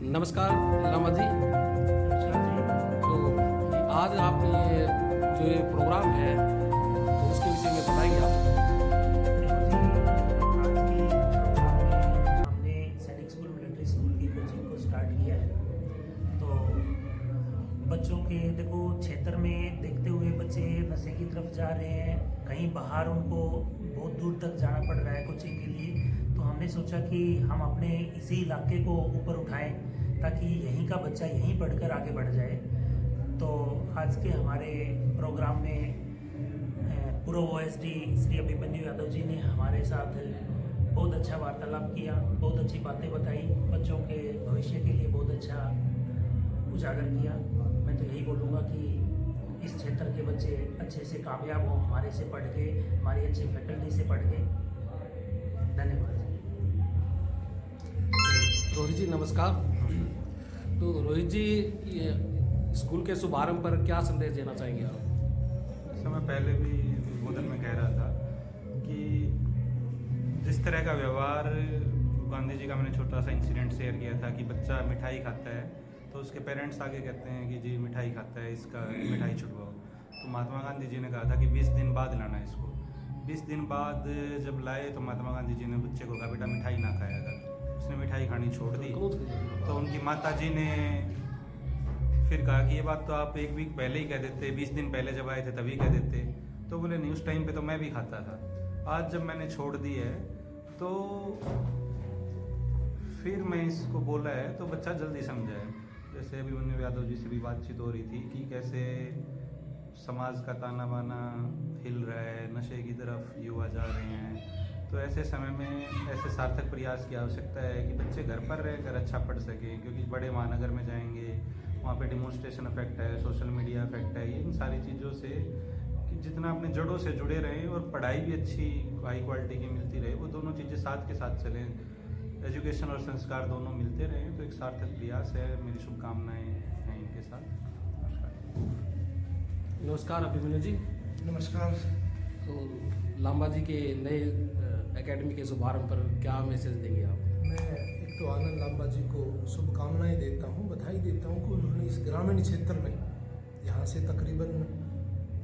नमस्कार लामा जी। अच्छा जी। तो आज आप ये जो ये प्रोग्राम है तो उसके विषय में बताएंगे आप। देखो जी, आज की प्रोग्राम में हमने सैनिक स्कूल मिलिट्री स्कूल की कोचिंग को स्टार्ट किया है। तो बच्चों के देखो क्षेत्र में देखते हुए बच्चे नशे की तरफ जा रहे हैं, कहीं बाहर उनको बहुत दूर तक जाना पड़ रहा है कोचिंग के लिए। तो हमने सोचा कि हम अपने इसी इलाके को ऊपर उठाएं ताकि यहीं का बच्चा यहीं पढ़कर आगे बढ़ जाए। तो आज के हमारे प्रोग्राम में पूर्व OSD श्री अभिमन्यु यादव जी ने हमारे साथ बहुत अच्छा वार्तालाप किया, बहुत अच्छी बातें बताई, बच्चों के भविष्य के लिए बहुत अच्छा उजागर किया। मैं तो यही बोलूँगा कि इस क्षेत्र के बच्चे अच्छे से कामयाब हों, हमारे से पढ़ के, हमारी अच्छी फैकल्टी से पढ़ के। धन्यवाद। रोहित जी नमस्कार। तो रोहित जी, ये स्कूल के शुभारंभ पर क्या संदेश देना चाहेंगे आप? समय पहले भी उद्बोधन में कह रहा था कि जिस तरह का व्यवहार गांधी जी का मैंने छोटा सा इंसिडेंट शेयर किया था कि बच्चा मिठाई खाता है तो उसके पेरेंट्स आगे कहते हैं कि जी मिठाई खाता है, इसका मिठाई छुड़वाओ। तो महात्मा गांधी जी ने कहा था कि 20 दिन बाद लाना है इसको। 20 दिन बाद जब लाए तो महात्मा गांधी जी ने बच्चे को कहा बेटा मिठाई ना खाया कर। उसने मिठाई खानी छोड़ दी। तो उनकी माता जी ने फिर कहा कि ये बात तो आप 1 वीक पहले ही कह देते, 20 दिन पहले जब आए थे तभी कह देते। तो बोले नहीं, उस टाइम पे तो मैं भी खाता था। आज जब मैंने छोड़ दी है तो फिर मैं इसको बोला है तो बच्चा जल्दी समझा है। जैसे अभिमन्यु यादव जी से भी बातचीत हो रही थी कि कैसे समाज का ताना बाना हिल रहा है, नशे की तरफ युवा जा रहे हैं। तो ऐसे समय में ऐसे सार्थक प्रयास की आवश्यकता है कि बच्चे घर पर रहकर अच्छा पढ़ सकें, क्योंकि बड़े महानगर में जाएंगे, वहाँ पे डिमॉन्स्ट्रेशन इफेक्ट है, सोशल मीडिया इफेक्ट है, इन सारी चीज़ों से कि जितना अपने जड़ों से जुड़े रहें और पढ़ाई भी अच्छी हाई क्वालिटी की मिलती रहे, वो दोनों चीज़ें साथ के साथ चलें, एजुकेशन और संस्कार दोनों मिलते रहें। तो एक सार्थक प्रयास है। मेरी शुभकामनाएँ हैं इनके साथ। नमस्कार अभिमन्यु जी। नमस्कार। तो लांबा जी के नए एकेडमी के शुभारंभ पर क्या मैसेज देंगे आप? मैं एक तो आनंद लांबा जी को शुभकामनाएं देता हूं, बधाई देता हूं कि उन्होंने इस ग्रामीण क्षेत्र में, यहाँ से तकरीबन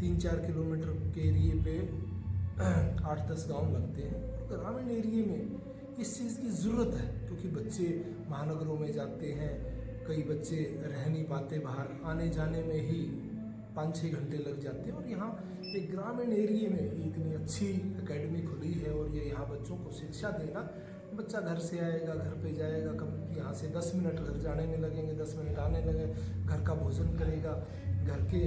3-4 किलोमीटर के एरिए पे 8-10 गांव लगते हैं। ग्रामीण एरिए में इस चीज़ की ज़रूरत है, क्योंकि बच्चे महानगरों में जाते हैं, कई बच्चे रह नहीं पाते, बाहर आने जाने में ही 5-6 घंटे लग जाते हैं। और यहाँ एक ग्रामीण एरिए में इतनी अच्छी एकेडमी खुली है और ये यहाँ बच्चों को शिक्षा देना, बच्चा घर से आएगा, घर पे जाएगा, कम यहाँ से 10 मिनट घर जाने में लगेंगे, 10 मिनट आने लगे, घर का भोजन करेगा, घर के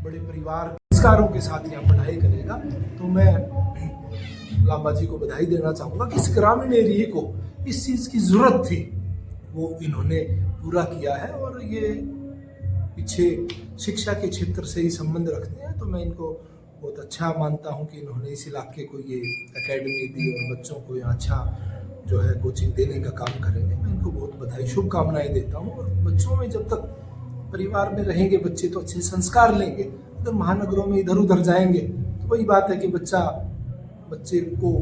बड़े परिवार संस्कारों के साथ यहाँ पढ़ाई करेगा। तो मैं लांबा जी को बधाई देना चाहूँगा कि इस ग्रामीण एरिए को इस चीज़ की ज़रूरत थी, वो इन्होंने पूरा किया है। और ये पीछे शिक्षा के क्षेत्र से ही संबंध रखते हैं, तो मैं इनको बहुत अच्छा मानता हूं कि इन्होंने इस इलाके को ये एकेडमी दी और बच्चों को यहाँ अच्छा जो है कोचिंग देने का काम करेंगे। मैं इनको बहुत बधाई शुभकामनाएं देता हूं। और बच्चों में जब तक परिवार में रहेंगे बच्चे तो अच्छे संस्कार लेंगे। अगर महानगरों में इधर उधर जाएंगे तो वही बात है कि बच्चे को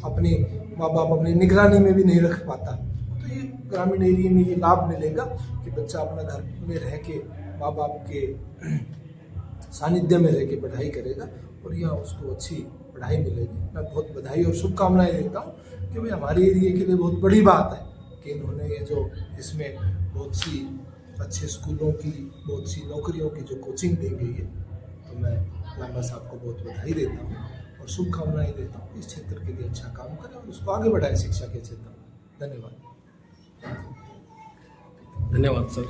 अपने माँ बाप अपनी निगरानी में भी नहीं रख पाता। तो ये ग्रामीण एरिया में ये लाभ मिलेगा कि बच्चा अपना घर में रह के माँ बाप के सानिध्य में रह के पढ़ाई करेगा और यहाँ उसको अच्छी पढ़ाई मिलेगी। मैं बहुत बधाई और शुभकामनाएं देता हूँ कि भाई हमारे एरिया के लिए बहुत बड़ी बात है कि इन्होंने ये जो इसमें बहुत सी अच्छे स्कूलों की, बहुत सी नौकरियों की जो कोचिंग दी गई है, तो मैं लांबा साहब को बहुत बधाई देता हूँ और शुभकामनाएं देता हूँ। इस क्षेत्र के लिए अच्छा काम करें और उसको आगे बढ़ाएं शिक्षा के क्षेत्र में। धन्यवाद। धन्यवाद सर।